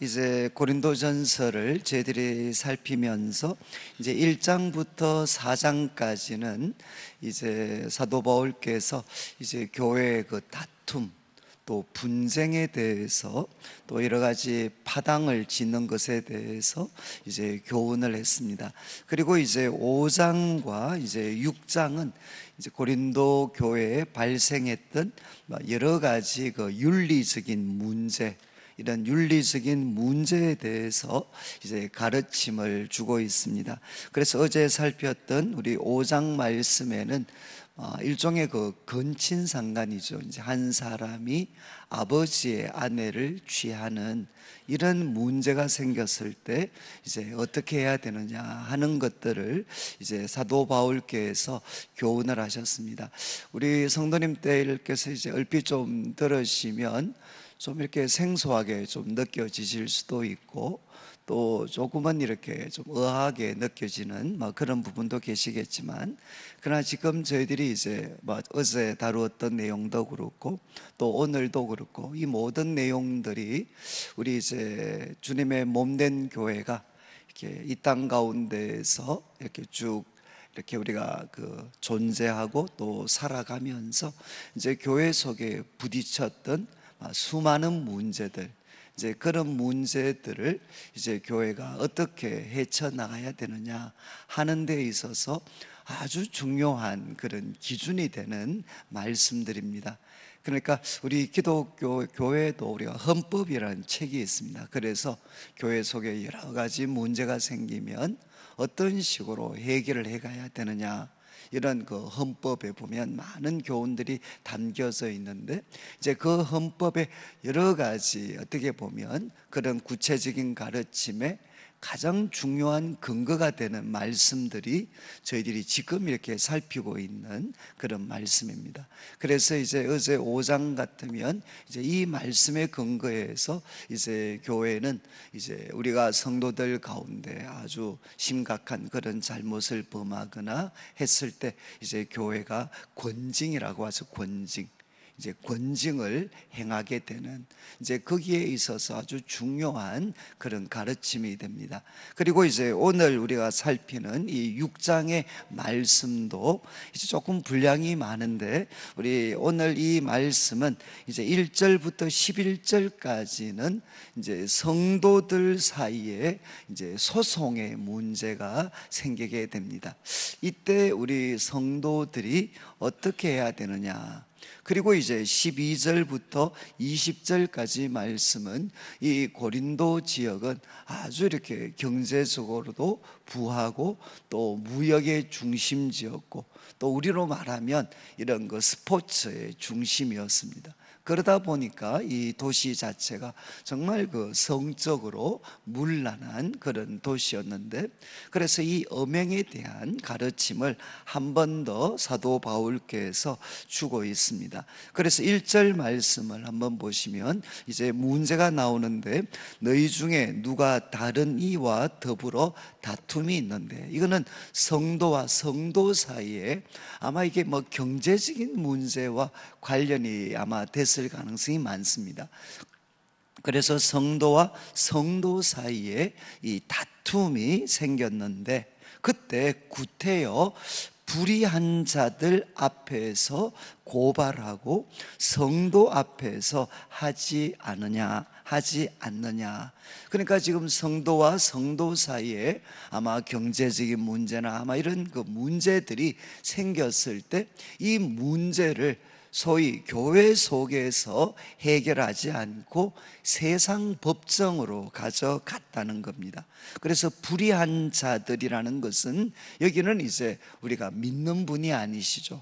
이제 고린도전서를 저희들이 살피면서 이제 1장부터 4장까지는 이제 사도 바울께서 이제 교회의 그 다툼, 또 분쟁에 대해서, 또 여러 가지 파당을 짓는 것에 대해서 이제 교훈을 했습니다. 그리고 이제 5장과 이제 6장은 이제 고린도 교회에 발생했던 여러 가지 그 윤리적인 문제, 이런 윤리적인 문제에 대해서 이제 가르침을 주고 있습니다. 그래서 어제 살폈던 우리 5장 말씀에는 일종의 그 근친상간이죠. 이제 한 사람이 아버지의 아내를 취하는 이런 문제가 생겼을 때 이제 어떻게 해야 되느냐 하는 것들을 이제 사도 바울께서 교훈을 하셨습니다. 우리 성도님들께서 이제 얼핏 좀 들으시면 좀 이렇게 생소하게 좀 느껴지실 수도 있고, 또 조금은 이렇게 좀 의아하게 느껴지는 그런 부분도 계시겠지만, 그러나 지금 저희들이 이제 어제 다루었던 내용도 그렇고 또 오늘도 그렇고 이 모든 내용들이 우리 이제 주님의 몸된 교회가 이렇게 이 땅 가운데에서 이렇게 쭉 이렇게 우리가 그 존재하고 또 살아가면서 이제 교회 속에 부딪혔던 수많은 문제들, 이제 그런 문제들을 이제 교회가 어떻게 헤쳐나가야 되느냐 하는 데 있어서 아주 중요한 그런 기준이 되는 말씀들입니다. 그러니까 우리 기독교 교회도 우리가 헌법이라는 책이 있습니다. 그래서 교회 속에 여러 가지 문제가 생기면 어떤 식으로 해결을 해가야 되느냐, 이런 그 헌법에 보면 많은 교훈들이 담겨져 있는데, 이제 그 헌법의 여러 가지 어떻게 보면 그런 구체적인 가르침에 가장 중요한 근거가 되는 말씀들이 저희들이 지금 이렇게 살피고 있는 그런 말씀입니다. 그래서 이제 어제 5장 같으면 이제 이 말씀의 근거에서 이제 교회는 이제 우리가 성도들 가운데 아주 심각한 그런 잘못을 범하거나 했을 때 이제 교회가 권징이라고 하죠. 권징. 이제 권징을 행하게 되는, 이제 거기에 있어서 아주 중요한 그런 가르침이 됩니다. 그리고 이제 오늘 우리가 살피는 이 6장의 말씀도 이제 조금 분량이 많은데, 우리 오늘 이 말씀은 이제 1절부터 11절까지는 이제 성도들 사이에 이제 소송의 문제가 생기게 됩니다. 이때 우리 성도들이 어떻게 해야 되느냐, 그리고 이제 12절부터 20절까지 말씀은 이 고린도 지역은 아주 이렇게 경제적으로도 부하고 또 무역의 중심지였고, 또 우리로 말하면 이런 그 스포츠의 중심이었습니다. 그러다 보니까 이 도시 자체가 정말 그 성적으로 문란한 그런 도시였는데, 그래서 이 엄행에 대한 가르침을 한 번 더 사도 바울께서 주고 있습니다. 그래서 1절 말씀을 한번 보시면 이제 문제가 나오는데, 너희 중에 누가 다른 이와 더불어 다툼이 있는데, 이거는 성도와 성도 사이에 아마 이게 경제적인 문제와 관련이 아마 됐을 가능성이 많습니다. 그래서 성도와 성도 사이에 이 다툼이 생겼는데, 그때 구태여 불의한 자들 앞에서 고발하고 성도 앞에서 하지 않느냐. 그러니까 지금 성도와 성도 사이에 아마 경제적인 문제나 아마 이런 그 문제들이 생겼을 때 이 문제를 소위 교회 속에서 해결하지 않고 세상 법정으로 가져갔다는 겁니다. 그래서 불의한 자들이라는 것은 여기는 이제 우리가 믿는 분이 아니시죠.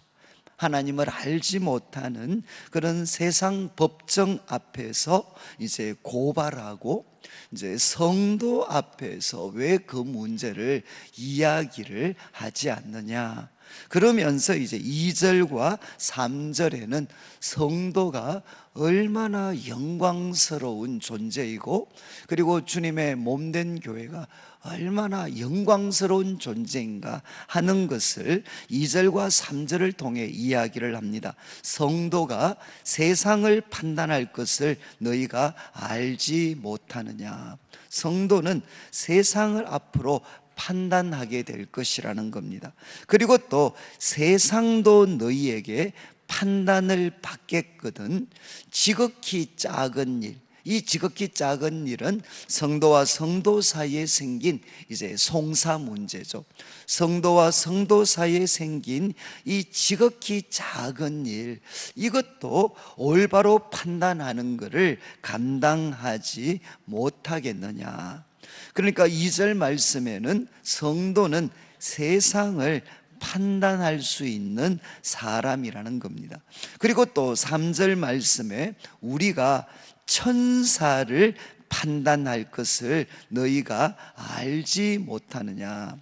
하나님을 알지 못하는 그런 세상 법정 앞에서 이제 고발하고, 이제 성도 앞에서 왜 그 문제를 이야기를 하지 않느냐, 그러면서 이제 2절과 3절에는 성도가 얼마나 영광스러운 존재이고, 그리고 주님의 몸된 교회가 얼마나 영광스러운 존재인가 하는 것을 2절과 3절을 통해 이야기를 합니다. 성도가 세상을 판단할 것을 너희가 알지 못하느냐. 성도는 세상을 앞으로 판단하게 될 것이라는 겁니다. 그리고 또 세상도 너희에게 판단을 받겠거든. 지극히 작은 일, 이 지극히 작은 일은 성도와 성도 사이에 생긴 이제 송사 문제죠. 성도와 성도 사이에 생긴 이 지극히 작은 일, 이것도 올바로 판단하는 것을 감당하지 못하겠느냐. 그러니까 2절 말씀에는 성도는 세상을 판단할 수 있는 사람이라는 겁니다. 그리고 또 3절 말씀에 우리가 천사를 판단할 것을 너희가 알지 못하느냐.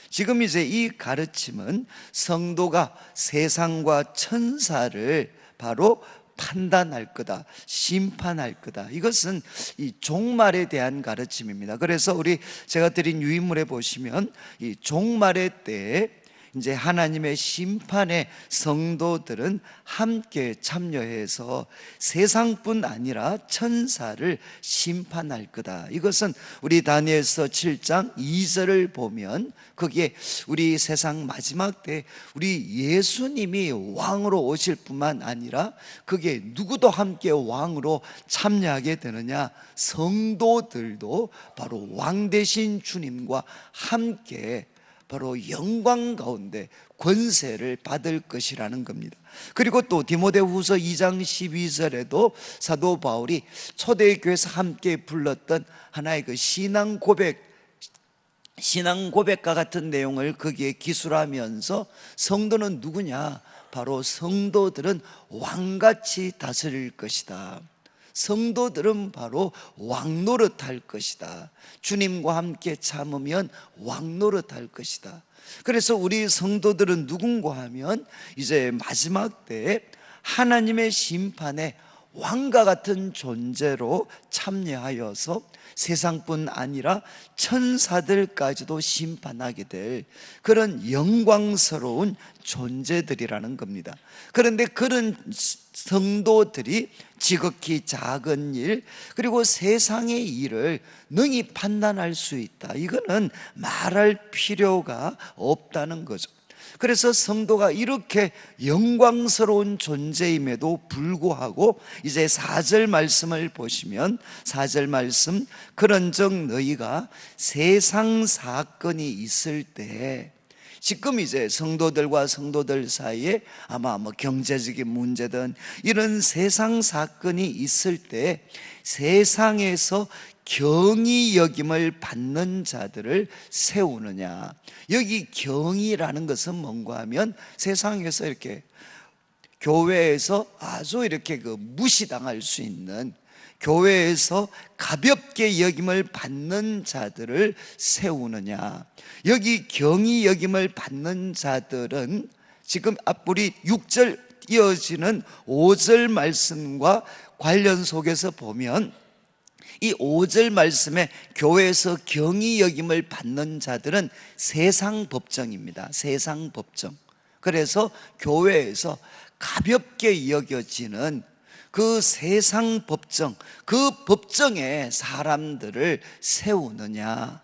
지금 이제 이 가르침은 성도가 세상과 천사를 바로 판단할 거다, 심판할 거다. 이것은 이 종말에 대한 가르침입니다. 그래서 제가 드린 유인물에 보시면 이 종말의 때에 이제 하나님의 심판에 성도들은 함께 참여해서 세상뿐 아니라 천사를 심판할 거다. 이것은 우리 다니엘서 7장 2절을 보면 거기에 우리 세상 마지막 때 우리 예수님이 왕으로 오실 뿐만 아니라 거기에 누구도 함께 왕으로 참여하게 되느냐, 성도들도 바로 왕 되신 주님과 함께 바로 영광 가운데 권세를 받을 것이라는 겁니다. 그리고 또 디모데후서 2장 12절에도 사도 바울이 초대교회에서 함께 불렀던 하나의 그 신앙 고백과 같은 내용을 거기에 기술하면서 성도는 누구냐? 바로 성도들은 왕같이 다스릴 것이다. 성도들은 바로 왕노릇할 것이다. 주님과 함께 참으면 왕노릇할 것이다. 그래서 우리 성도들은 누군가 하면 이제 마지막 때에 하나님의 심판에 왕과 같은 존재로 참여하여서 세상뿐 아니라 천사들까지도 심판하게 될 그런 영광스러운 존재들이라는 겁니다. 그런데 그런 성도들이 지극히 작은 일, 그리고 세상의 일을 능히 판단할 수 있다. 이거는 말할 필요가 없다는 거죠. 그래서 성도가 이렇게 영광스러운 존재임에도 불구하고 이제 4절 말씀을 보시면 4절 말씀, 그런즉 너희가 세상 사건이 있을 때, 지금 이제 성도들과 성도들 사이에 아마 경제적인 문제든 이런 세상 사건이 있을 때 세상에서 경히 여김을 받는 자들을 세우느냐. 여기 경이라는 것은 뭔가 하면 세상에서 이렇게 교회에서 아주 이렇게 무시당할 수 있는, 교회에서 가볍게 여김을 받는 자들을 세우느냐. 여기 경히 여김을 받는 자들은 지금 앞으로 6절 이어지는 5절 말씀과 관련 속에서 보면 이 5절 말씀에 교회에서 경히 여김을 받는 자들은 세상 법정입니다. 세상 법정. 그래서 교회에서 가볍게 여겨지는 그 세상 법정, 그 법정에 사람들을 세우느냐.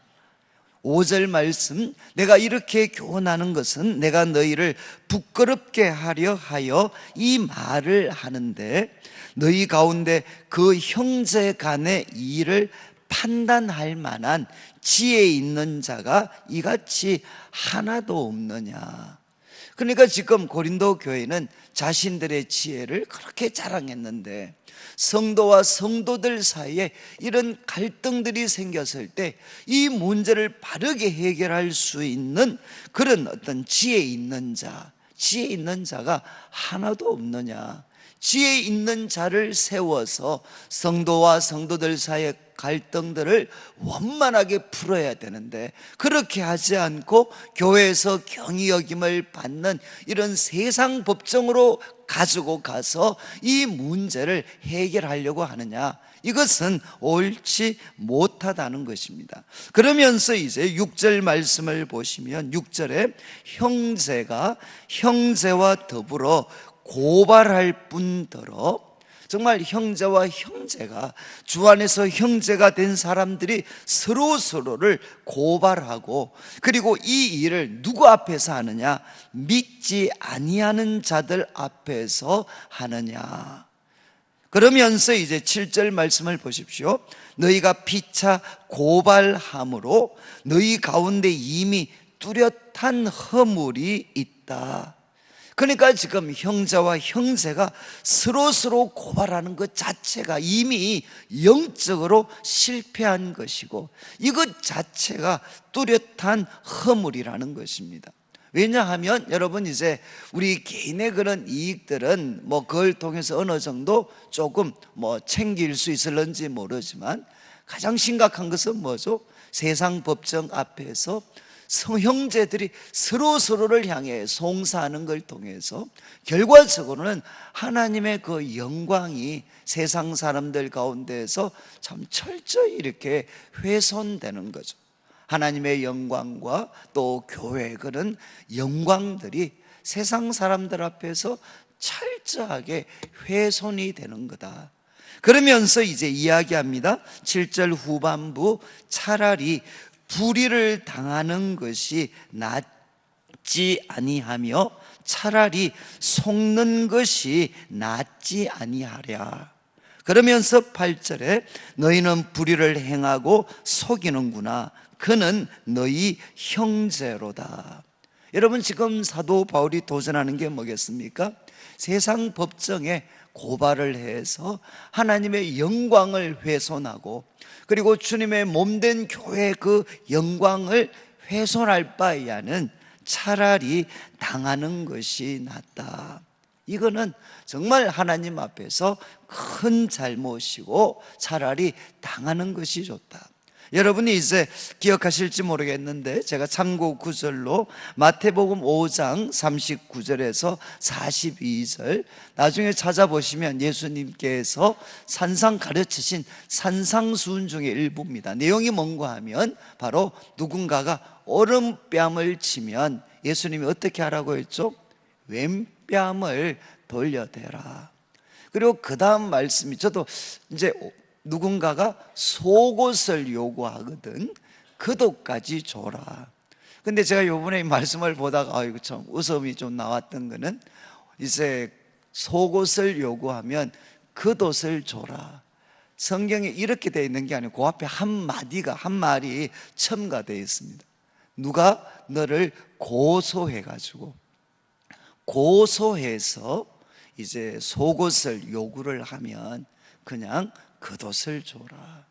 5절 말씀, 내가 이렇게 교훈하는 것은 내가 너희를 부끄럽게 하려 하여 이 말을 하는데, 너희 가운데 그 형제 간의 일을 판단할 만한 지혜 있는 자가 이같이 하나도 없느냐. 그러니까 지금 고린도 교회는 자신들의 지혜를 그렇게 자랑했는데 성도와 성도들 사이에 이런 갈등들이 생겼을 때 이 문제를 바르게 해결할 수 있는 그런 어떤 지혜 있는 자가 하나도 없느냐. 지혜 있는 자를 세워서 성도와 성도들 사이의 갈등들을 원만하게 풀어야 되는데, 그렇게 하지 않고 교회에서 경히 여김을 받는 이런 세상 법정으로 가지고 가서 이 문제를 해결하려고 하느냐, 이것은 옳지 못하다는 것입니다. 그러면서 이제 6절 말씀을 보시면 6절에 형제가 형제와 더불어 고발할 뿐더러, 정말 형제와 형제가, 주 안에서 형제가 된 사람들이 서로를 고발하고, 그리고 이 일을 누구 앞에서 하느냐? 믿지 아니하는 자들 앞에서 하느냐. 그러면서 이제 7절 말씀을 보십시오. 너희가 피차 고발함으로 너희 가운데 이미 뚜렷한 허물이 있다. 그러니까 지금 형제와 형제가 서로 고발하는 것 자체가 이미 영적으로 실패한 것이고, 이것 자체가 뚜렷한 허물이라는 것입니다. 왜냐하면 여러분, 이제 우리 개인의 그런 이익들은 그걸 통해서 어느 정도 조금 챙길 수 있을런지 모르지만, 가장 심각한 것은 뭐죠? 세상 법정 앞에서 형제들이 서로를 향해 송사하는 걸 통해서 결과적으로는 하나님의 그 영광이 세상 사람들 가운데에서 참 철저히 이렇게 훼손되는 거죠. 하나님의 영광과 또 교회의 그런 영광들이 세상 사람들 앞에서 철저하게 훼손이 되는 거다. 그러면서 이제 이야기합니다. 7절 후반부, 차라리 불의를 당하는 것이 낫지 아니하며 차라리 속는 것이 낫지 아니하랴. 그러면서 8절에 너희는 불의를 행하고 속이는구나. 그는 너희 형제로다. 여러분, 지금 사도 바울이 도전하는 게 뭐겠습니까? 세상 법정에 고발을 해서 하나님의 영광을 훼손하고, 그리고 주님의 몸된 교회의 그 영광을 훼손할 바에야는 차라리 당하는 것이 낫다. 이거는 정말 하나님 앞에서 큰 잘못이고 차라리 당하는 것이 좋다. 여러분이 이제 기억하실지 모르겠는데, 제가 참고 구절로 마태복음 5장 39절에서 42절 나중에 찾아보시면 예수님께서 산상 가르치신 산상수훈 중의 일부입니다. 내용이 뭔가 하면 바로 누군가가 오른뺨을 치면 예수님이 어떻게 하라고 했죠? 왼뺨을 돌려대라. 그리고 그 다음 말씀이, 저도 이제 누군가가 속옷을 요구하거든. 그도까지 줘라. 근데 제가 요번에 이 말씀을 보다가 이거 참 웃음이 좀 나왔던 거는, 이제 속옷을 요구하면 겉옷을 줘라. 성경에 이렇게 되어 있는 게 아니고 그 앞에 한 말이 첨가되어 있습니다. 누가 너를 고소해서 이제 속옷을 요구를 하면 그냥 겉옷을 줘라.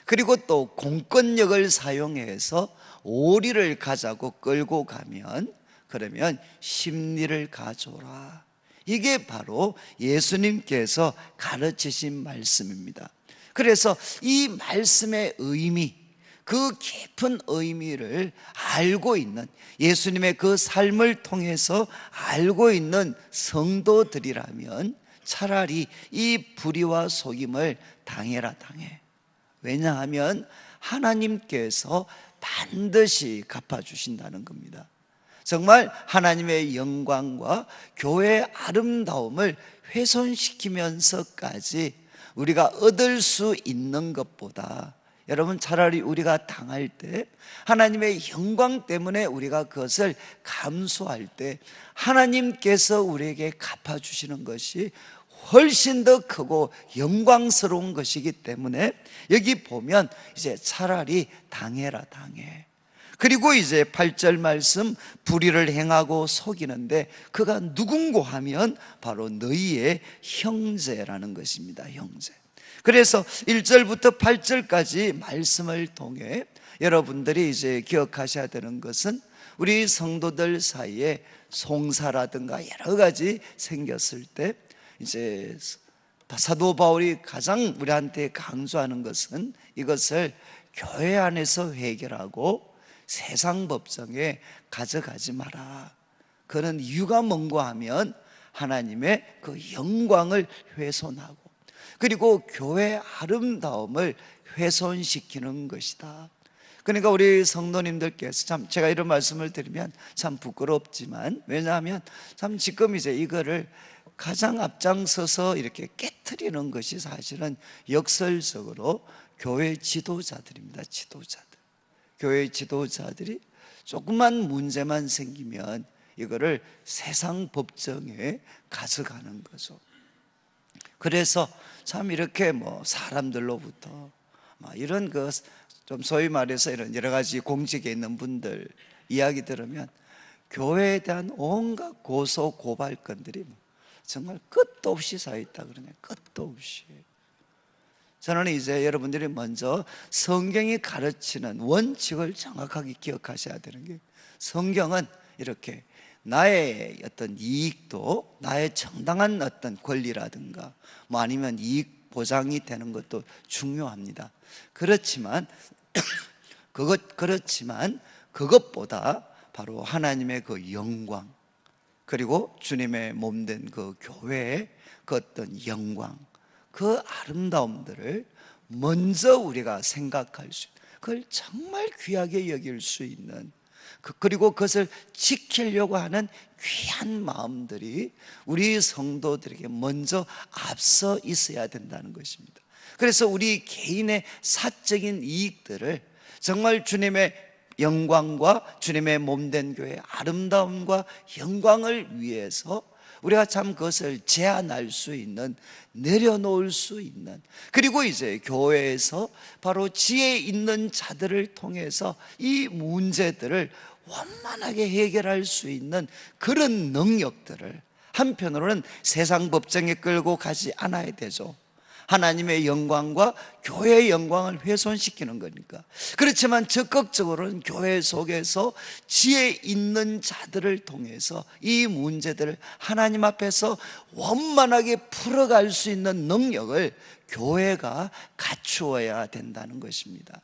그리고 또 공권력을 사용해서 오리를 가자고 끌고 가면, 그러면 심리를 가져라. 이게 바로 예수님께서 가르치신 말씀입니다. 그래서 이 말씀의 의미, 그 깊은 의미를 알고 있는, 예수님의 그 삶을 통해서 알고 있는 성도들이라면 차라리 이 불의와 속임을 당해라. 왜냐하면 하나님께서 반드시 갚아주신다는 겁니다. 정말 하나님의 영광과 교회의 아름다움을 훼손시키면서까지 우리가 얻을 수 있는 것보다, 여러분, 차라리 우리가 당할 때 하나님의 영광 때문에 우리가 그것을 감수할 때 하나님께서 우리에게 갚아주시는 것이 훨씬 더 크고 영광스러운 것이기 때문에, 여기 보면 이제 차라리 당해라. 그리고 이제 8절 말씀, 불의를 행하고 속이는데 그가 누군고 하면 바로 너희의 형제라는 것입니다. 형제. 그래서 1절부터 8절까지 말씀을 통해 여러분들이 이제 기억하셔야 되는 것은, 우리 성도들 사이에 송사라든가 여러 가지 생겼을 때 이제 사도 바울이 가장 우리한테 강조하는 것은 이것을 교회 안에서 해결하고 세상 법정에 가져가지 마라. 그런 이유가 뭔가 하면 하나님의 그 영광을 훼손하고 그리고 교회의 아름다움을 훼손시키는 것이다. 그러니까 우리 성도님들께서 참 제가 이런 말씀을 드리면 참 부끄럽지만, 왜냐하면 참 지금 이제 이거를 가장 앞장서서 이렇게 깨트리는 것이 사실은 역설적으로 교회 지도자들입니다. 지도자들. 교회 지도자들이 조그만 문제만 생기면 이거를 세상 법정에 가져가는 거죠. 그래서 참 이렇게 사람들로부터 이런 좀 소위 말해서 이런 여러 가지 공직에 있는 분들 이야기 들으면 교회에 대한 온갖 고소 고발건들이 정말 끝도 없이 쌓여있다 그러네. 끝도 없이. 저는 이제 여러분들이 먼저 성경이 가르치는 원칙을 정확하게 기억하셔야 되는 게, 성경은 이렇게 나의 어떤 이익도, 나의 정당한 어떤 권리라든가 아니면 이익 보장이 되는 것도 중요합니다. 그렇지만 그것보다 바로 하나님의 그 영광, 그리고 주님의 몸된 그 교회의 그 어떤 영광, 그 아름다움들을 먼저 우리가 생각할 수 있는, 그걸 정말 귀하게 여길 수 있는, 그리고 그것을 지키려고 하는 귀한 마음들이 우리 성도들에게 먼저 앞서 있어야 된다는 것입니다. 그래서 우리 개인의 사적인 이익들을 정말 주님의 영광과 주님의 몸된 교회의 아름다움과 영광을 위해서 우리가 참 그것을 제한할 수 있는, 내려놓을 수 있는, 그리고 이제 교회에서 바로 지혜 있는 자들을 통해서 이 문제들을 원만하게 해결할 수 있는 그런 능력들을 한편으로는 세상 법정에 끌고 가지 않아야 되죠. 하나님의 영광과 교회의 영광을 훼손시키는 거니까. 그렇지만 적극적으로는 교회 속에서 지혜 있는 자들을 통해서 이 문제들을 하나님 앞에서 원만하게 풀어갈 수 있는 능력을 교회가 갖추어야 된다는 것입니다.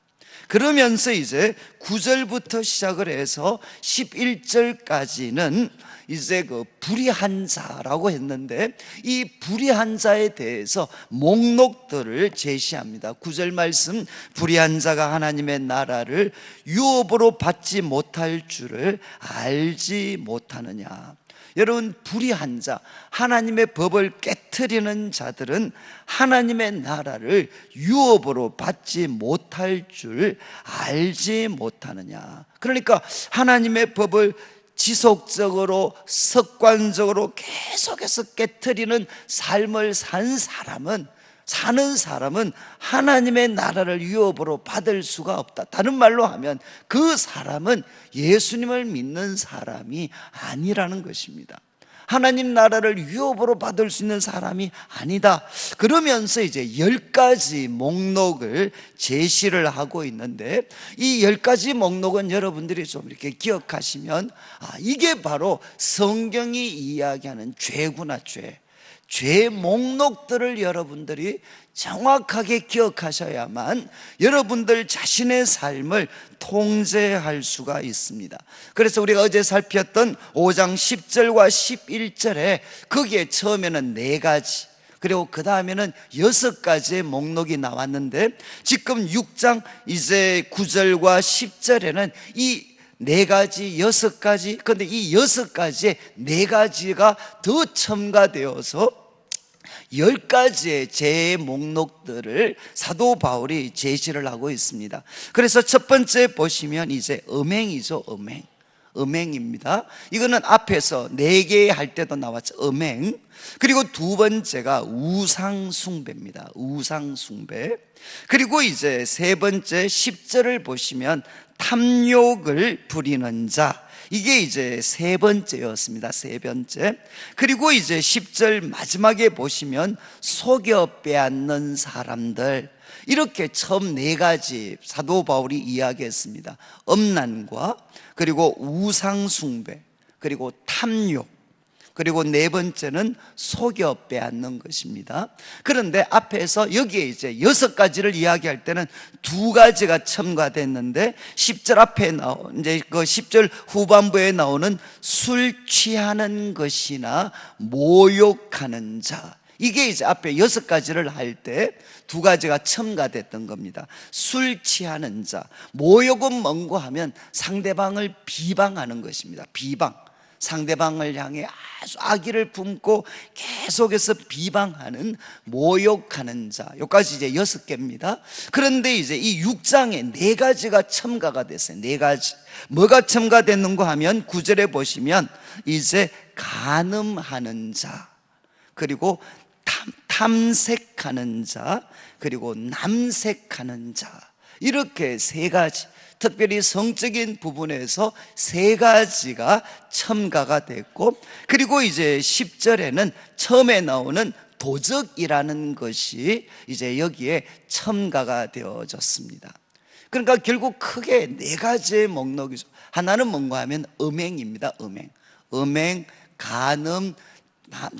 그러면서 이제 9절부터 시작을 해서 11절까지는 이제 그 불의한 자라고 했는데, 이 불의한 자에 대해서 목록들을 제시합니다. 9절 말씀, 불의한 자가 하나님의 나라를 유업으로 받지 못할 줄을 알지 못하느냐. 여러분, 불의한 자, 하나님의 법을 깨트리는 자들은 하나님의 나라를 유업으로 받지 못할 줄 알지 못하느냐. 그러니까 하나님의 법을 지속적으로 습관적으로 계속해서 깨트리는 삶을 사는 사람은 하나님의 나라를 유업으로 받을 수가 없다. 다른 말로 하면 그 사람은 예수님을 믿는 사람이 아니라는 것입니다. 하나님 나라를 유업으로 받을 수 있는 사람이 아니다. 그러면서 이제 10가지 목록을 제시를 하고 있는데, 이 10가지 목록은 여러분들이 좀 이렇게 기억하시면 이게 바로 성경이 이야기하는 죄구나. 죄 목록들을 여러분들이 정확하게 기억하셔야만 여러분들 자신의 삶을 통제할 수가 있습니다. 그래서 우리가 어제 살폈던 5장 10절과 11절에 거기에 처음에는 4가지, 그리고 그 다음에는 6가지의 목록이 나왔는데, 지금 6장 이제 9절과 10절에는 이 4가지, 6가지, 그런데 이 6가지에 4가지가 더 첨가되어서 10가지의 죄의 목록들을 사도 바울이 제시를 하고 있습니다. 그래서 첫 번째 보시면 이제 음행이죠. 음행입니다. 이거는 앞에서 4개 할 때도 나왔죠. 음행. 그리고 두 번째가 우상숭배입니다. 우상숭배. 그리고 이제 세 번째 10절을 보시면 탐욕을 부리는 자, 이게 이제 세 번째였습니다. 세 번째. 그리고 이제 10절 마지막에 보시면 속여 빼앗는 사람들, 이렇게 처음 4가지 사도 바울이 이야기했습니다. 음란과 그리고 우상숭배, 그리고 탐욕, 그리고 네 번째는 속여 빼앗는 것입니다. 그런데 앞에서 여기에 이제 6가지를 이야기할 때는 2가지가 첨가됐는데 10절 앞에 이제 그 10절 후반부에 나오는 술 취하는 것이나 모욕하는 자, 이게 이제 앞에 6가지를 할 때 2가지가 첨가됐던 겁니다. 술 취하는 자, 모욕은 뭔고 하면 상대방을 비방하는 것입니다. 비방, 상대방을 향해 아주 악의를 품고 계속해서 비방하는, 모욕하는 자, 여기까지 이제 6개입니다. 그런데 이제 이 6장에 4가지가 첨가가 됐어요. 4가지. 뭐가 첨가됐는가 하면 9절에 보시면 이제 간음하는 자, 그리고 탐색하는 자, 그리고 남색하는 자, 이렇게 3가지, 특별히 성적인 부분에서 3가지가 첨가가 됐고, 그리고 이제 10절에는 처음에 나오는 도적이라는 것이 이제 여기에 첨가가 되어졌습니다. 그러니까 결국 크게 4가지의 목록이죠. 하나는 뭔가 하면 음행입니다. 음행, 간음,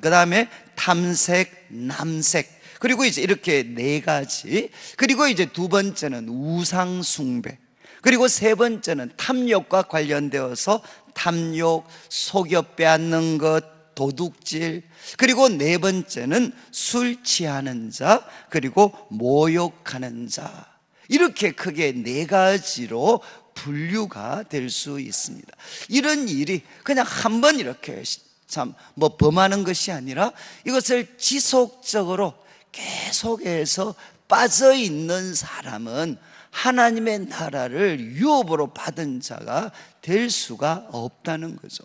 그 다음에 탐색, 남색, 그리고 이제 이렇게 4가지. 그리고 이제 2번째는 우상숭배, 그리고 3번째는 탐욕과 관련되어서 탐욕, 속여 빼앗는 것, 도둑질, 그리고 4번째는 술 취하는 자, 그리고 모욕하는 자. 이렇게 크게 4가지로 분류가 될 수 있습니다. 이런 일이 그냥 한번 이렇게 참 뭐 범하는 것이 아니라 이것을 지속적으로 계속해서 빠져 있는 사람은 하나님의 나라를 유업으로 받은 자가 될 수가 없다는 거죠.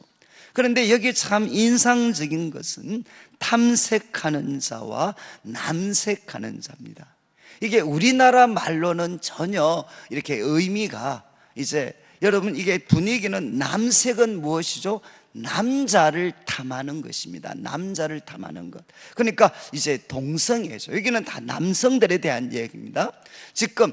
그런데 여기 참 인상적인 것은 탐색하는 자와 남색하는 자입니다. 이게 우리나라 말로는 전혀 이렇게 의미가, 이제 여러분 이게 분위기는, 남색은 무엇이죠? 남자를 탐하는 것입니다. 남자를 탐하는 것. 그러니까 이제 동성애죠. 여기는 다 남성들에 대한 얘기입니다. 지금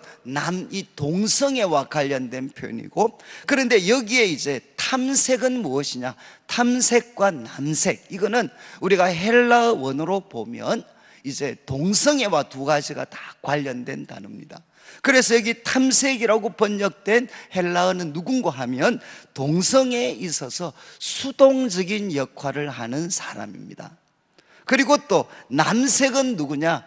이 동성애와 관련된 표현이고, 그런데 여기에 이제 탐색은 무엇이냐? 탐색과 남색, 이거는 우리가 헬라 원어로 보면 이제 동성애와 2가지가 다 관련된 단어입니다. 그래서 여기 탐색이라고 번역된 헬라어는 누군가 하면 동성애에 있어서 수동적인 역할을 하는 사람입니다. 그리고 또 남색은 누구냐?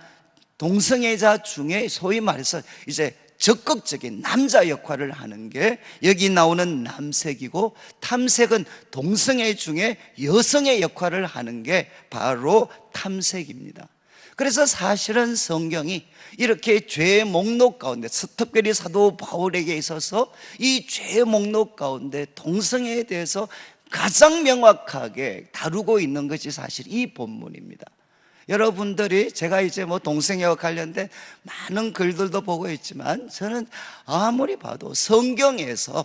동성애자 중에 소위 말해서 이제 적극적인 남자 역할을 하는 게 여기 나오는 남색이고, 탐색은 동성애 중에 여성의 역할을 하는 게 바로 탐색입니다. 그래서 사실은 성경이 이렇게 죄의 목록 가운데, 특별히 사도 바울에게 있어서 이 죄의 목록 가운데 동성애에 대해서 가장 명확하게 다루고 있는 것이 사실 이 본문입니다. 여러분들이, 제가 이제 뭐 동성애와 관련된 많은 글들도 보고 있지만, 저는 아무리 봐도 성경에서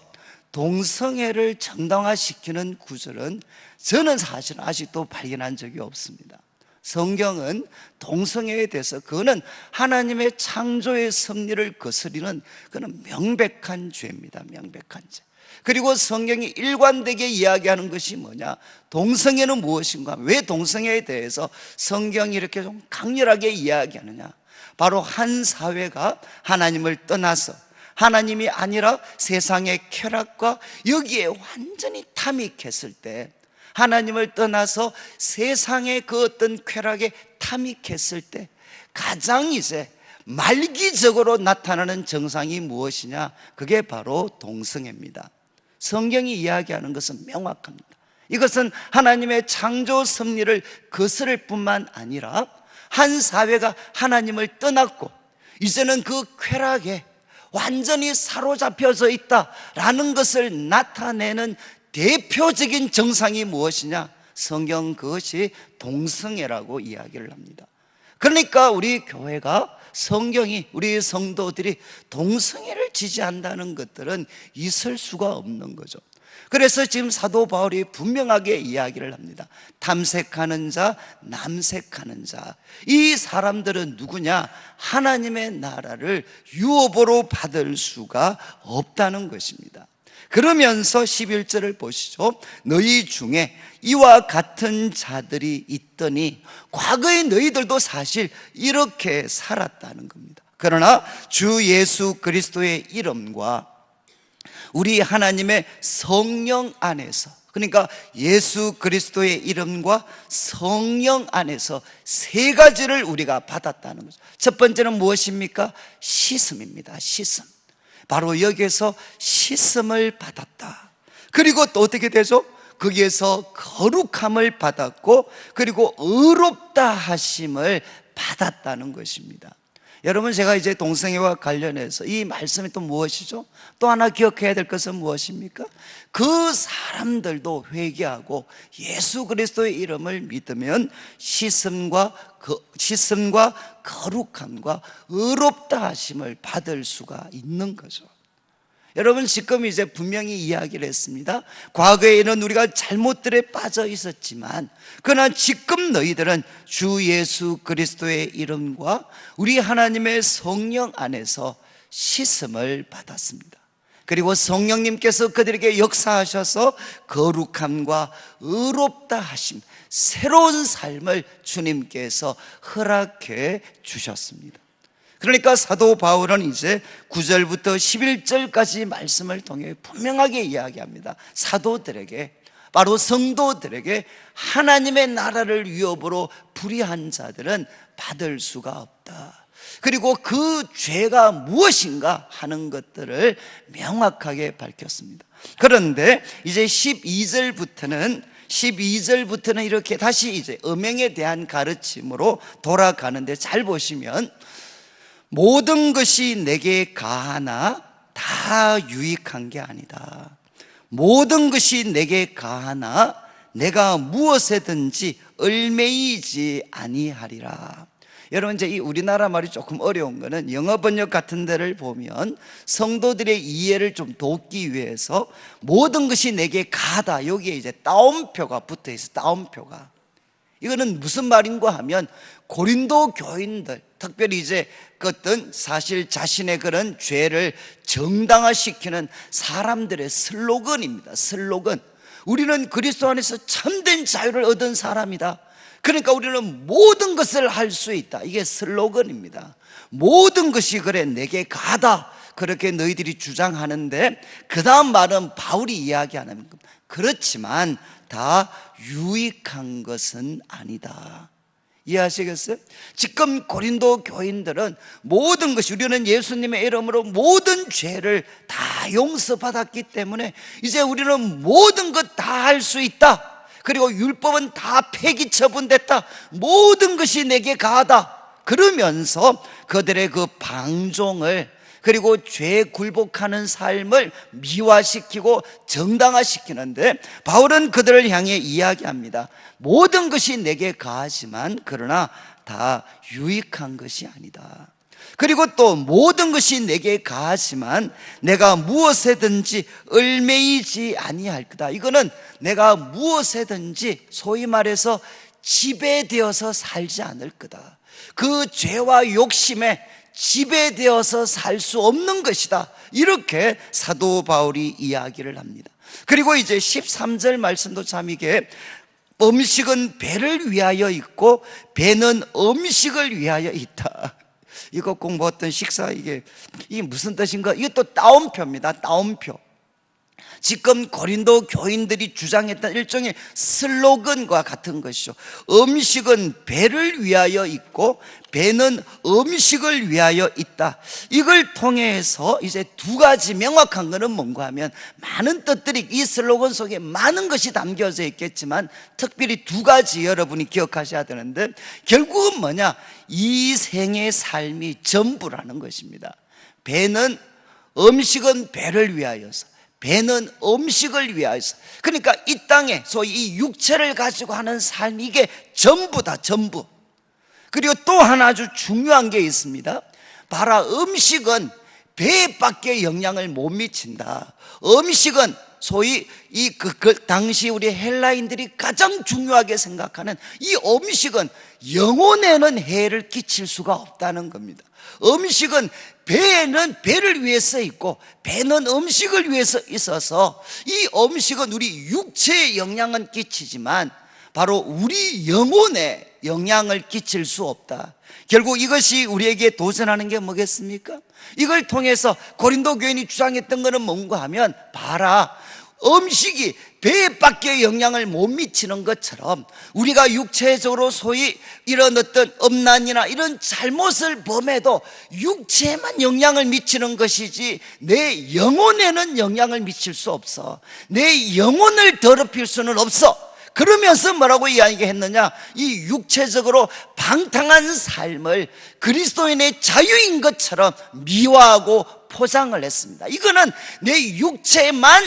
동성애를 정당화시키는 구절은 저는 사실 아직도 발견한 적이 없습니다. 성경은 동성애에 대해서, 그거는 하나님의 창조의 섭리를 거스리는 그는 명백한 죄입니다. 명백한 죄. 그리고 성경이 일관되게 이야기하는 것이 뭐냐? 동성애는 무엇인가? 왜 동성애에 대해서 성경이 이렇게 좀 강렬하게 이야기하느냐? 바로 한 사회가 하나님을 떠나서 하나님이 아니라 세상의 쾌락과 여기에 완전히 탐닉했을 때, 하나님을 떠나서 세상의 그 어떤 쾌락에 탐닉했을 때 가장 이제 말기적으로 나타나는 정상이 무엇이냐? 그게 바로 동성애입니다. 성경이 이야기하는 것은 명확합니다. 이것은 하나님의 창조 섭리를 거스를 뿐만 아니라 한 사회가 하나님을 떠났고 이제는 그 쾌락에 완전히 사로잡혀져 있다라는 것을 나타내는 대표적인 정상이 무엇이냐? 성경 그것이 동성애라고 이야기를 합니다. 그러니까 우리 교회가, 성경이, 우리 성도들이 동성애를 지지한다는 것들은 있을 수가 없는 거죠. 그래서 지금 사도 바울이 분명하게 이야기를 합니다. 탐색하는 자, 남색하는 자, 이 사람들은 누구냐? 하나님의 나라를 유업으로 받을 수가 없다는 것입니다. 그러면서 11절을 보시죠. 너희 중에 이와 같은 자들이 있더니 과거의 너희들도 사실 이렇게 살았다는 겁니다. 그러나 주 예수 그리스도의 이름과 우리 하나님의 성령 안에서, 그러니까 예수 그리스도의 이름과 성령 안에서 세 가지를 우리가 받았다는 거죠. 첫 번째는 무엇입니까? 씻음입니다. 씻음. 바로 여기에서 씻음을 받았다. 그리고 또 어떻게 되죠? 거기에서 거룩함을 받았고, 그리고 의롭다 하심을 받았다는 것입니다. 여러분, 제가 이제 동성애와 관련해서 이 말씀이 또 무엇이죠? 또 하나 기억해야 될 것은 무엇입니까? 그 사람들도 회개하고 예수 그리스도의 이름을 믿으면 씻음과 거룩함과 의롭다 하심을 받을 수가 있는 거죠. 여러분, 지금 이제 분명히 이야기를 했습니다. 과거에는 우리가 잘못들에 빠져 있었지만, 그러나 지금 너희들은 주 예수 그리스도의 이름과 우리 하나님의 성령 안에서 씻음을 받았습니다. 그리고 성령님께서 그들에게 역사하셔서 거룩함과 의롭다 하심, 새로운 삶을 주님께서 허락해 주셨습니다. 그러니까 사도 바울은 이제 9절부터 11절까지 말씀을 통해 분명하게 이야기합니다. 사도들에게, 바로 성도들에게 하나님의 나라를 위협으로 불의한 자들은 받을 수가 없다. 그리고 그 죄가 무엇인가 하는 것들을 명확하게 밝혔습니다. 그런데 이제 12절부터는 이렇게 다시 이제 음행에 대한 가르침으로 돌아가는데, 잘 보시면 모든 것이 내게 가하나 다 유익한 게 아니다. 모든 것이 내게 가하나 내가 무엇에든지 얽매이지 아니하리라. 여러분, 이제 이 우리나라 말이 조금 어려운 거는 영어 번역 같은 데를 보면 성도들의 이해를 좀 돕기 위해서 모든 것이 내게 가다, 여기에 이제 따옴표가 붙어 있어. 따옴표가. 이거는 무슨 말인가 하면 고린도 교인들, 특별히 이제 그 어떤 사실 자신의 그런 죄를 정당화시키는 사람들의 슬로건입니다. 슬로건. 우리는 그리스도 안에서 참된 자유를 얻은 사람이다. 그러니까 우리는 모든 것을 할 수 있다. 이게 슬로건입니다. 모든 것이 그래 내게 가다, 그렇게 너희들이 주장하는데, 그 다음 말은 바울이 이야기하는 겁니다. 그렇지만 다 유익한 것은 아니다. 이해하시겠어요? 지금 고린도 교인들은 모든 것이, 우리는 예수님의 이름으로 모든 죄를 다 용서받았기 때문에 이제 우리는 모든 것 다 할 수 있다. 그리고 율법은 다 폐기 처분됐다. 모든 것이 내게 가하다. 그러면서 그들의 그 방종을, 그리고 죄에 굴복하는 삶을 미화시키고 정당화시키는데, 바울은 그들을 향해 이야기합니다. 모든 것이 내게 가하지만 그러나 다 유익한 것이 아니다. 그리고 또 모든 것이 내게 가하지만 내가 무엇에든지 얽매이지 아니할 거다. 이거는 내가 무엇에든지 소위 말해서 지배되어서 살지 않을 거다. 그 죄와 욕심에 지배되어서 살 수 없는 것이다. 이렇게 사도 바울이 이야기를 합니다. 그리고 이제 13절 말씀도 참 이게, 음식은 배를 위하여 있고 배는 음식을 위하여 있다. 이거 공부했던 식사, 이게 무슨 뜻인가? 이게 또 따옴표입니다. 따옴표. 지금 고린도 교인들이 주장했던 일종의 슬로건과 같은 것이죠. 음식은 배를 위하여 있고 배는 음식을 위하여 있다. 이걸 통해서 이제 두 가지 명확한 것은 뭔가 하면, 많은 뜻들이 이 슬로건 속에 많은 것이 담겨져 있겠지만 특별히 두 가지 여러분이 기억하셔야 되는데, 결국은 뭐냐? 이 생의 삶이 전부라는 것입니다. 배는, 음식은 배를 위하여서, 배는 음식을 위하여서. 그러니까 이 땅에 소위 이 육체를 가지고 하는 삶, 이게 전부다, 전부. 그리고 또 하나 아주 중요한 게 있습니다. 바로 음식은 배에 밖에 영향을 못 미친다. 음식은 소위 당시 우리 헬라인들이 가장 중요하게 생각하는 이 음식은 영혼에는 해를 끼칠 수가 없다는 겁니다. 음식은 배에는 배를 위해서 있고 배는 음식을 위해서 있어서 이 음식은 우리 육체에 영향은 끼치지만 바로 우리 영혼에 영향을 끼칠 수 없다. 결국 이것이 우리에게 도전하는 게 뭐겠습니까? 이걸 통해서 고린도 교인이 주장했던 것은 뭔가 하면, 봐라, 음식이 배에밖에 영향을 못 미치는 것처럼 우리가 육체적으로 소위 이런 어떤 음란이나 이런 잘못을 범해도 육체에만 영향을 미치는 것이지 내 영혼에는 영향을 미칠 수 없어. 내 영혼을 더럽힐 수는 없어. 그러면서 뭐라고 이야기했느냐? 이 육체적으로 방탕한 삶을 그리스도인의 자유인 것처럼 미화하고 포장을 했습니다. 이거는 내 육체에만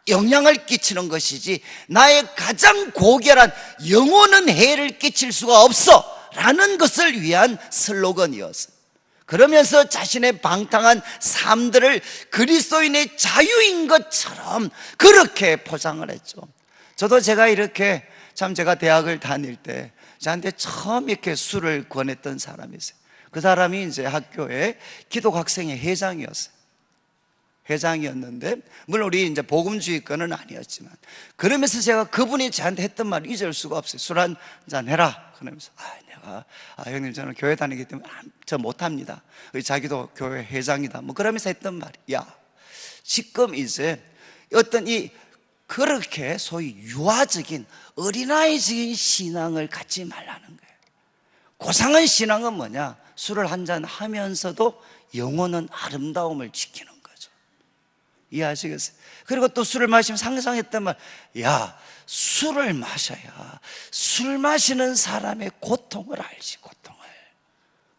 영향을 끼치는 것이지 나의 가장 고결한 영혼은 해를 끼칠 수가 없어 라는 것을 위한 슬로건이었어요. 그러면서 자신의 방탕한 삶들을 그리스도인의 자유인 것처럼 그렇게 포장을 했죠. 저도 제가 이렇게 제가 대학을 다닐 때 저한테 처음 이렇게 술을 권했던 사람이 있어요. 그 사람이 이제 학교의 기독학생회 회장이었어요. 회장이었는데, 물론 우리 이제 복음주의권은 아니었지만, 그러면서 제가 그분이 저한테 했던 말을 잊을 수가 없어요. 술 한잔 해라. 그러면서, 내가, 형님, 저는 교회 다니기 때문에 저 못합니다. 자기도 교회 회장이다. 뭐 그러면서 했던 말이, 야, 지금 이제 어떤 그렇게 소위 유아적인 어린아이적인 신앙을 갖지 말라는 거예요. 고상한 신앙은 뭐냐? 술을 한잔 하면서도 영혼은 아름다움을 지키는 거죠. 이해하시겠어요? 그리고 또 술을 마시면 상상했단 말, 야, 술을 마셔야 술 마시는 사람의 고통을 알지, 고통을.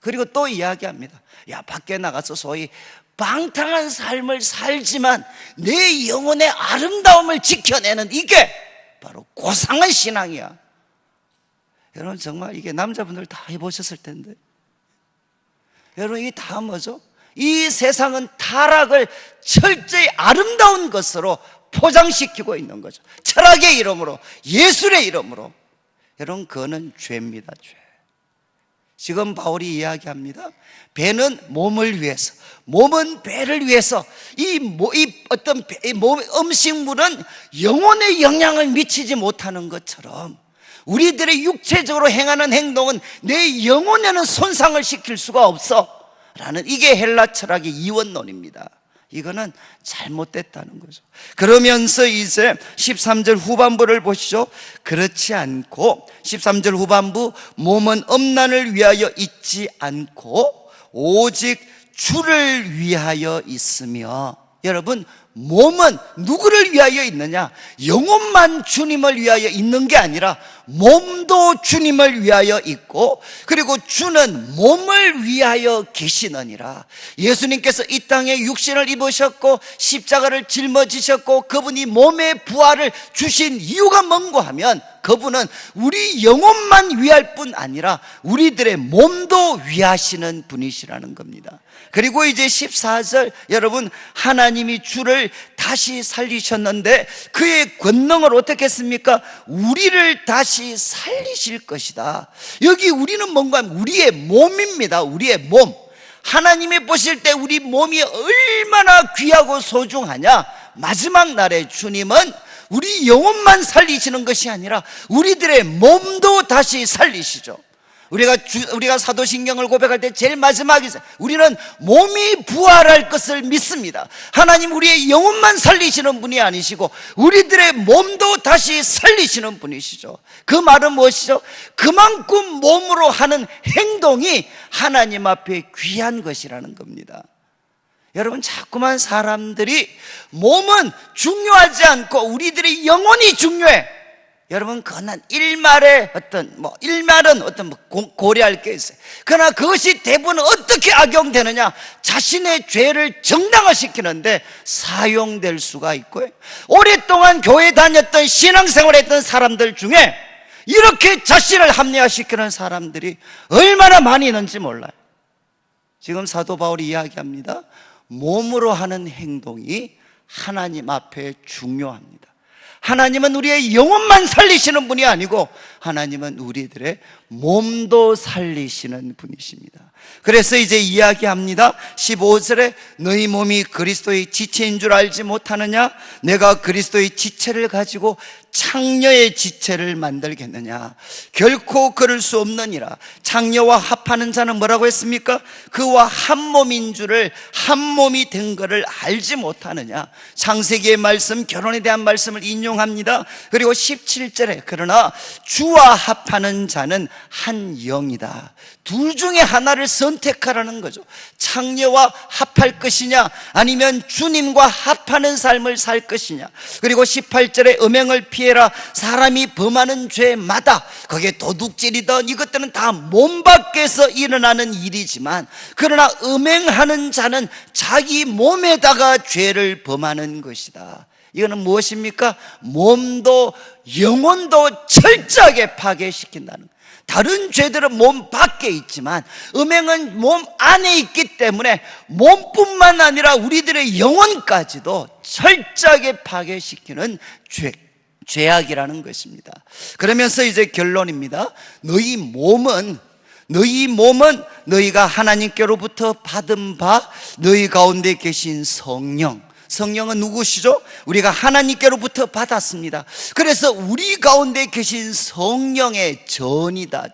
그리고 또 이야기합니다. 야, 밖에 나가서 소위 방탕한 삶을 살지만 내 영혼의 아름다움을 지켜내는 이게 바로 고상한 신앙이야. 여러분, 정말 이게 남자분들 다 해보셨을 텐데, 여러분, 이게 다 뭐죠? 이 세상은 타락을 철저히 아름다운 것으로 포장시키고 있는 거죠. 철학의 이름으로, 예술의 이름으로. 여러분, 그거는 죄입니다, 죄. 지금 바울이 이야기합니다. 배는 몸을 위해서, 몸은 배를 위해서, 음식물은 영혼에 영향을 미치지 못하는 것처럼 우리들의 육체적으로 행하는 행동은 내 영혼에는 손상을 시킬 수가 없어 라는, 이게 헬라 철학의 이원론입니다. 이거는 잘못됐다는 거죠. 그러면서 이제 13절 후반부를 보시죠. 그렇지 않고 13절 후반부, 몸은 음란을 위하여 있지 않고 오직 주를 위하여 있으며. 여러분, 몸은 누구를 위하여 있느냐? 영혼만 주님을 위하여 있는 게 아니라 몸도 주님을 위하여 있고, 그리고 주는 몸을 위하여 계시느니라. 예수님께서 이 땅에 육신을 입으셨고 십자가를 짊어지셨고 그분이 몸의 부활을 주신 이유가 뭔가 하면, 그분은 우리 영혼만 위할 뿐 아니라 우리들의 몸도 위하시는 분이시라는 겁니다. 그리고 이제 14절, 여러분, 하나님이 주를 다시 살리셨는데 그의 권능을 어떻게 했습니까? 우리를 다시 살리실 것이다. 여기 우리는 뭔가, 우리의 몸입니다. 우리의 몸. 하나님이 보실 때 우리 몸이 얼마나 귀하고 소중하냐? 마지막 날에 주님은 우리 영혼만 살리시는 것이 아니라 우리들의 몸도 다시 살리시죠. 우리가 사도신경을 고백할 때 제일 마지막에 우리는 몸이 부활할 것을 믿습니다. 하나님 우리의 영혼만 살리시는 분이 아니시고 우리들의 몸도 다시 살리시는 분이시죠. 그 말은 무엇이죠? 그만큼 몸으로 하는 행동이 하나님 앞에 귀한 것이라는 겁니다. 여러분, 자꾸만 사람들이 몸은 중요하지 않고 우리들의 영혼이 중요해. 여러분, 그건 일말의 일말은 고려할 게 있어요. 그러나 그것이 대부분 어떻게 악용되느냐? 자신의 죄를 정당화시키는데 사용될 수가 있고요. 오랫동안 교회 다녔던 신앙생활 했던 사람들 중에 이렇게 자신을 합리화시키는 사람들이 얼마나 많이 있는지 몰라요. 지금 사도 바울이 이야기합니다. 몸으로 하는 행동이 하나님 앞에 중요합니다. 하나님은 우리의 영혼만 살리시는 분이 아니고 하나님은 우리들의 몸도 살리시는 분이십니다. 그래서 이제 이야기합니다. 15절에 너희 몸이 그리스도의 지체인 줄 알지 못하느냐? 내가 그리스도의 지체를 가지고 창녀의 지체를 만들겠느냐? 결코 그럴 수 없느니라. 창녀와 합하는 자는 뭐라고 했습니까? 그와 한 몸인 줄을, 한 몸이 된 것을 알지 못하느냐? 창세기의 말씀, 결혼에 대한 말씀을 인용합니다. 그리고 17절에 그러나 주와 합하는 자는 한 영이다. 둘 중에 하나를 선택하라는 거죠. 창녀와 합할 것이냐, 아니면 주님과 합하는 삶을 살 것이냐. 그리고 18절에 음행을 피해라. 사람이 범하는 죄마다, 그게 도둑질이든 이것들은 다 몸 밖에서 일어나는 일이지만, 그러나 음행하는 자는 자기 몸에다가 죄를 범하는 것이다. 이거는 무엇입니까? 몸도 영혼도 철저하게 파괴시킨다는 거예요. 다른 죄들은 몸 밖에 있지만 음행은 몸 안에 있기 때문에 몸뿐만 아니라 우리들의 영혼까지도 철저하게 파괴시키는 죄악이라는 것입니다. 그러면서 이제 결론입니다. 너희 몸은 너희가 하나님께로부터 받은 바 너희 가운데 계신 성령은 누구시죠? 우리가 하나님께로부터 받았습니다. 그래서 우리 가운데 계신 성령의 전이다.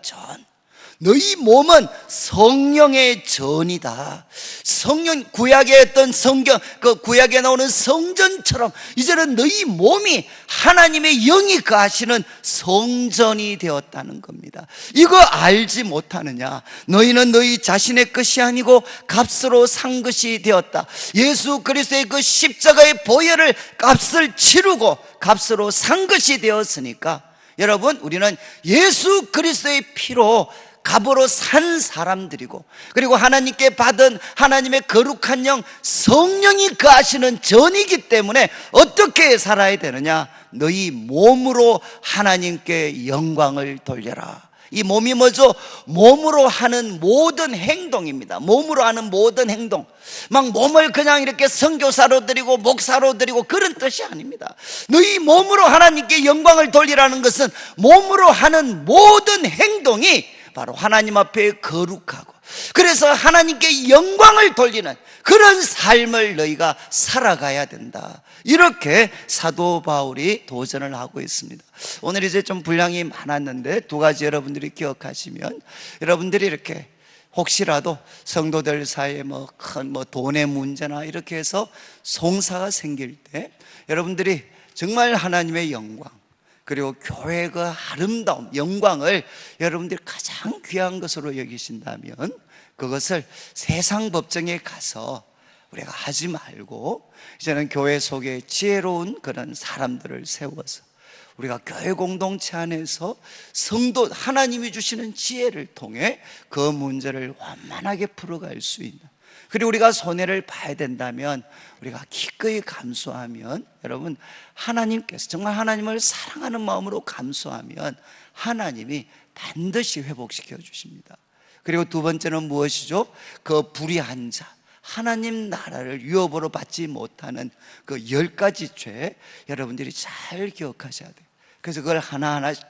너희 몸은 성령의 전이다. 성령, 구약에 했던 성경, 그 구약에 나오는 성전처럼 이제는 너희 몸이 하나님의 영이 거하시는 성전이 되었다는 겁니다. 이거 알지 못하느냐? 너희는 너희 자신의 것이 아니고 값으로 산 것이 되었다. 예수 그리스도의 그 십자가의 보혈을 값을 치르고 값으로 산 것이 되었으니까, 여러분, 우리는 예수 그리스도의 피로 값으로 산 사람들이고, 그리고 하나님께 받은 하나님의 거룩한 영 성령이 거하시는 전이기 때문에 어떻게 살아야 되느냐? 너희 몸으로 하나님께 영광을 돌려라. 이 몸이 뭐죠? 몸으로 하는 모든 행동입니다. 몸으로 하는 모든 행동. 막 몸을 그냥 이렇게 선교사로 드리고 목사로 드리고 그런 뜻이 아닙니다. 너희 몸으로 하나님께 영광을 돌리라는 것은 몸으로 하는 모든 행동이 바로 하나님 앞에 거룩하고, 그래서 하나님께 영광을 돌리는 그런 삶을 너희가 살아가야 된다. 이렇게 사도 바울이 도전을 하고 있습니다. 오늘 이제 좀 분량이 많았는데 두 가지 여러분들이 기억하시면, 여러분들이 이렇게 혹시라도 성도들 사이에 큰 돈의 문제나 이렇게 해서 송사가 생길 때 여러분들이 정말 하나님의 영광, 그리고 교회의 그 아름다움, 영광을 여러분들이 가장 귀한 것으로 여기신다면 그것을 세상 법정에 가서 우리가 하지 말고 이제는 교회 속에 지혜로운 그런 사람들을 세워서 우리가 교회 공동체 안에서 성도, 하나님이 주시는 지혜를 통해 그 문제를 완만하게 풀어갈 수 있는, 그리고 우리가 손해를 봐야 된다면 우리가 기꺼이 감수하면, 여러분, 하나님께서 정말 하나님을 사랑하는 마음으로 감수하면 하나님이 반드시 회복시켜 주십니다. 그리고 두 번째는 무엇이죠? 그 불의한 자, 하나님 나라를 유업으로 받지 못하는 그 10가지 죄, 여러분들이 잘 기억하셔야 돼요. 그래서 그걸 하나하나씩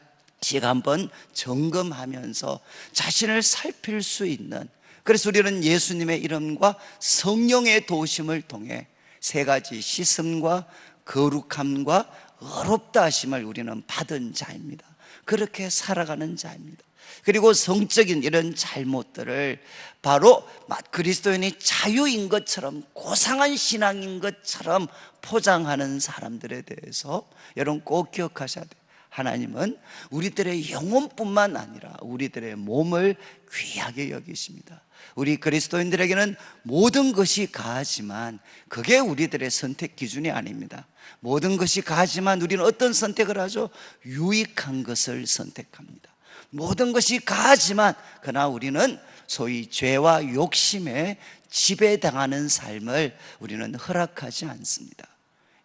한번 점검하면서 자신을 살필 수 있는, 그래서 우리는 예수님의 이름과 성령의 도우심을 통해 세 가지 씻음과 거룩함과 어렵다 하심을 우리는 받은 자입니다. 그렇게 살아가는 자입니다. 그리고 성적인 이런 잘못들을 바로 그리스도인의 자유인 것처럼, 고상한 신앙인 것처럼 포장하는 사람들에 대해서 여러분 꼭 기억하셔야 돼요. 하나님은 우리들의 영혼뿐만 아니라 우리들의 몸을 귀하게 여기십니다. 우리 그리스도인들에게는 모든 것이 가하지만 그게 우리들의 선택 기준이 아닙니다. 모든 것이 가하지만 우리는 어떤 선택을 하죠? 유익한 것을 선택합니다. 모든 것이 가하지만 그러나 우리는 소위 죄와 욕심에 지배당하는 삶을 우리는 허락하지 않습니다.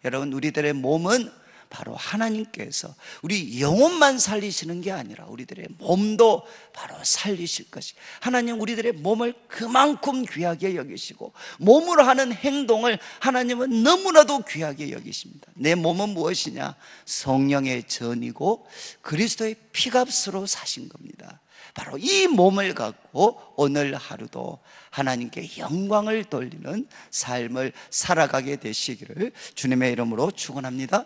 여러분, 우리들의 몸은 바로 하나님께서 우리 영혼만 살리시는 게 아니라 우리들의 몸도 바로 살리실 것이, 하나님 우리들의 몸을 그만큼 귀하게 여기시고 몸으로 하는 행동을 하나님은 너무나도 귀하게 여기십니다. 내 몸은 무엇이냐? 성령의 전이고 그리스도의 피값으로 사신 겁니다. 바로 이 몸을 갖고 오늘 하루도 하나님께 영광을 돌리는 삶을 살아가게 되시기를 주님의 이름으로 축원합니다.